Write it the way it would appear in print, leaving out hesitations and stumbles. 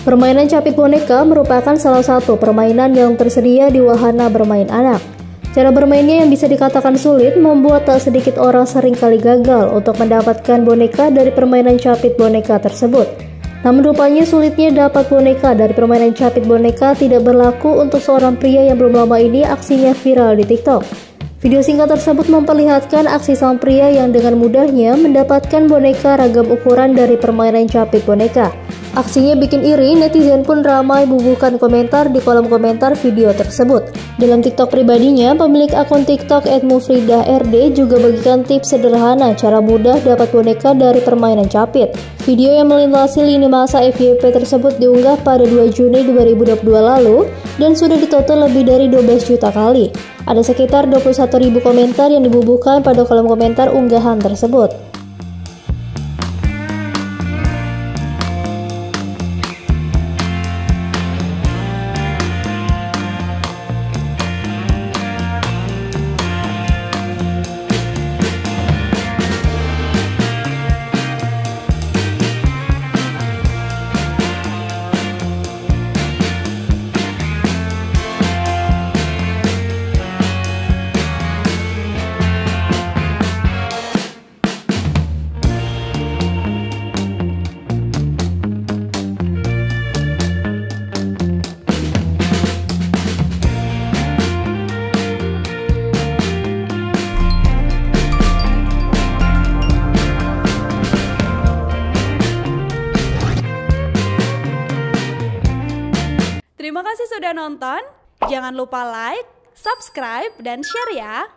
Permainan capit boneka merupakan salah satu permainan yang tersedia di wahana bermain anak. Cara bermainnya yang bisa dikatakan sulit membuat tak sedikit orang seringkali gagal untuk mendapatkan boneka dari permainan capit boneka tersebut. Namun rupanya sulitnya dapat boneka dari permainan capit boneka tidak berlaku untuk seorang pria yang belum lama ini aksinya viral di TikTok. Video singkat tersebut memperlihatkan aksi sang pria yang dengan mudahnya mendapatkan boneka ragam ukuran dari permainan capit boneka. Aksinya bikin iri, netizen pun ramai bubuhkan komentar di kolom komentar video tersebut. Dalam TikTok pribadinya, pemilik akun TikTok @mufridahRD juga bagikan tips sederhana cara mudah dapat boneka dari permainan capit. Video yang melintasi lini masa FYP tersebut diunggah pada 2 Juni 2022 lalu dan sudah ditonton lebih dari 12 juta kali. Ada sekitar 21.000 komentar yang dibubuhkan pada kolom komentar unggahan tersebut. Terima kasih sudah nonton. Jangan lupa like, subscribe, dan share ya.